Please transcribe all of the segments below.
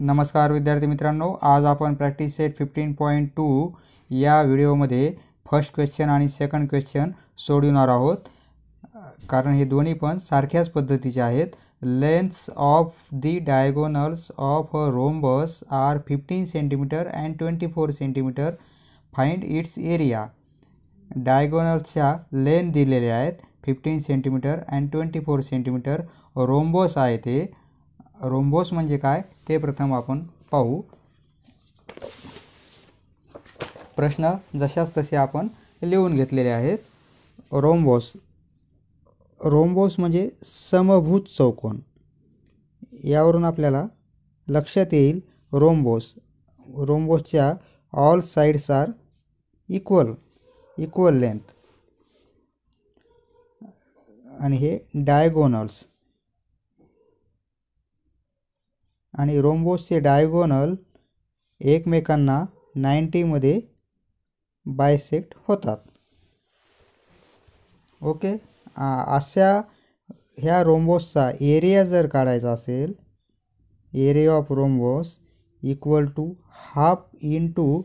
नमस्कार विद्यार्थी मित्रांनो, आज आपण प्रॅक्टिस सेट 15.2 या व्हिडिओमध्ये फर्स्ट क्वेश्चन आणि सेकंड क्वेश्चन सोडवणार आहोत. कारण हे दोन्ही पण सारख्याच पद्धतीचे आहेत. Lengths of the diagonals of a rhombus are 15 centimetre and 24 centimetre. Find its area. डायगोनल्सच्या लेंथ दिलेल्या आहेत 15 सेंटीमीटर अँड 24 सेंटीमीटर. रोम्बस आहे ते. रोम्बस म्हणजे काय ते प्रथम आपण पाहू. प्रश्न जशाच तसे आपण लिहून घेतलेले आहेत. रोम्बस म्हणजे समभुज चौकोन. यावरून आपल्याला लक्षात येईल रोम्बसच्या all sides are equal length. आणि हे डायगोनल्स आणि रोम्बसचे डायगोनल एकमेकांना 90 मध्ये बायसेक्ट होतात. ओके. अशा ह्या रोम्बसचा एरिया जर काढायचा असेल, area of rhombus equal to half into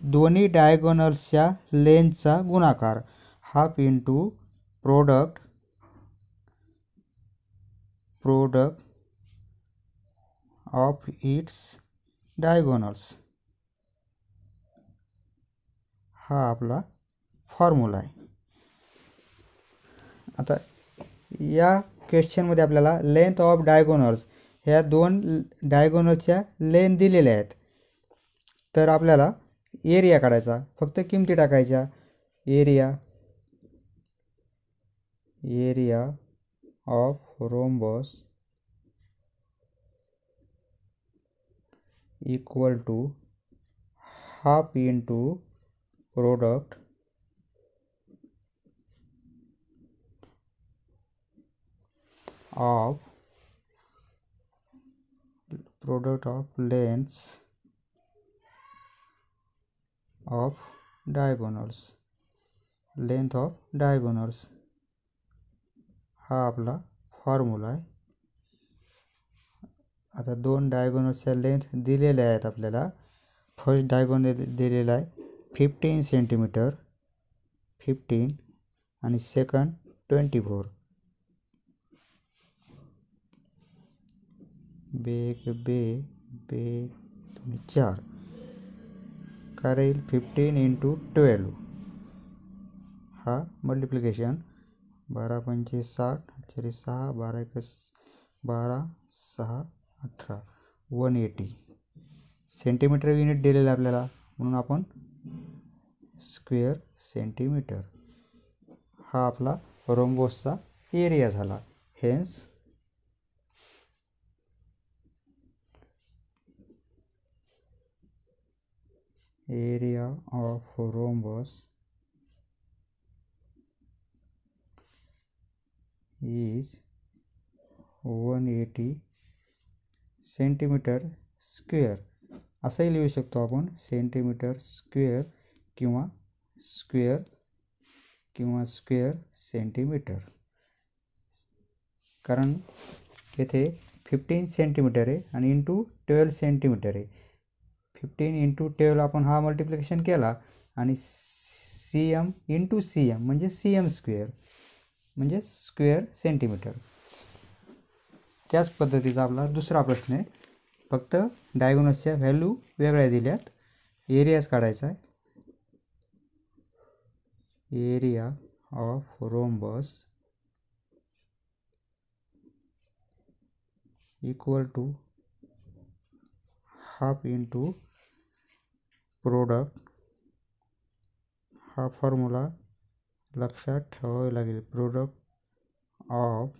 दोन्ही डायगोनल्सच्या लेंथचा गुणाकार. Half into product of its diagonals. हा आपला फॉर्म्युला आहे. आता या क्वेश्चनमध्ये आपल्याला लेंथ ऑफ डायगोनल्स ह्या दोन डायगोनल्सच्या लेंथ दिलेल्या आहेत. तर आपल्याला एरिया काढायचा. फक्त किमती टाकायच्या. Area of rhombus equal to half into product of lengths of diagonals. Length of diagonals हा आपला फॉर्म्युला आहे. आता दोन डायगोनल्सच्या लेंथ दिलेल्या आहेत आपल्याला. फर्स्ट डायगोनल दिलेला आहे 15 सेंटीमीटर 15 आणि सेकंड 24. बे 4 काय राहील 15 इंटू 12. हा मल्टिप्लिकेशन 12 पंचे 60 6 12 1 12 6 18 180 सेंटीमीटर युनिट दिलेलं आपल्याला, म्हणून आपण स्क्वेअर सेंटीमीटर. हा आपला रोम्बसचा एरिया झाला. Hence area of rhombus is 180 centimetre square. असंही लिहू शकतो आपण, सेंटीमीटर स्क्वेअर किंवा स्क्वेअर सेंटीमीटर. कारण येथे 15 सेंटीमीटर आहे आणि इंटू 12 सेंटीमीटर आहे. 15 इंटू 12 आपण हा मल्टिप्लिकेशन केला आणि cm इंटू cm म्हणजे cm स्क्वेअर म्हणजे स्क्वेअर सेंटीमीटर. त्याच पद्धतीचा आपला दुसरा प्रश्न आहे. फक्त डायगोनल्सच्या व्हॅल्यू वेगळ्या दिल्यात. एरियाच काढायचा आहे. Area of rhombus equal to half into product. हा फॉर्म्युला लक्षात ठेवावा लागेल. Product of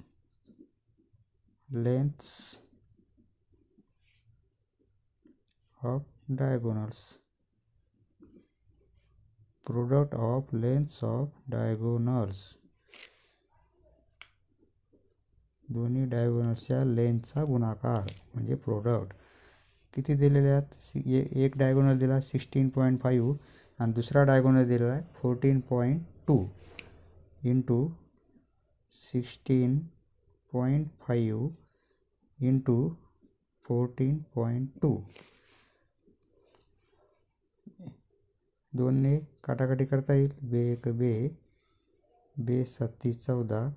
lengths of diagonals. Product of lengths of diagonals. दोन्ही डायगोनल्सच्या लेंथचा गुणाकार म्हणजे प्रोडक्ट. किती दिलेले आहेत? एक डायगोनल दिला 16.5 आणि दुसरा डायगोनल दिलेला आहे 14.2 इंटू 16.5 इंटू 14.2. 2 ने काटाकाटी करता येईल. बे एक बे, बे 7 14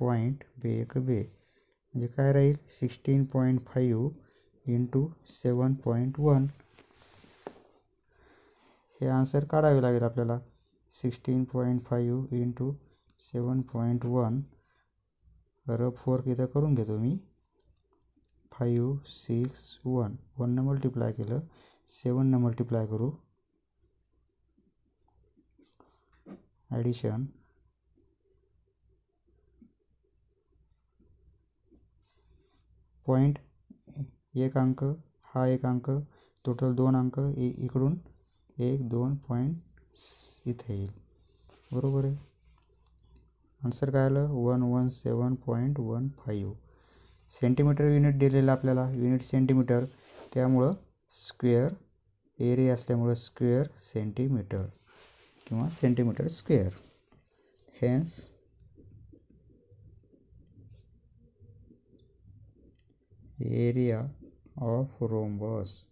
पॉईंट बे एक बे, म्हणजे काय राहील 16.5 इंटू 7.1. हे आन्सर काढावे लागेल आपल्याला. 16.5 इंटू 7.1. रफ वर्क इथं करून घेतो मी. 5 6 1 1 मल्टिप्लाय केलं, 7 मल्टिप्लाय करू. ॲडिशन पॉईंट एक अंक, हा एक अंक, टोटल 2 अंक. इकडून 1 2 पॉईंट इथे येईल. बरोबर आहे. आन्सर काय आलं 117.15. सेंटीमीटर युनिट दिलेलं आपल्याला, युनिट सेंटीमीटर, त्यामुळं स्क्वेअर एरिया असल्यामुळं स्क्वेअर सेंटीमीटर किंवा centimetre square. Hence area of rhombus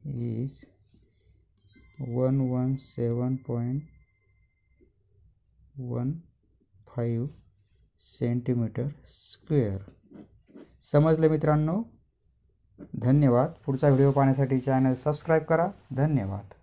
is 117.15 centimetre square. समजले मित्रांनो? धन्यवाद. पुढचा व्हिडिओ पाहण्यासाठी चॅनल सबस्क्राईब करा. धन्यवाद.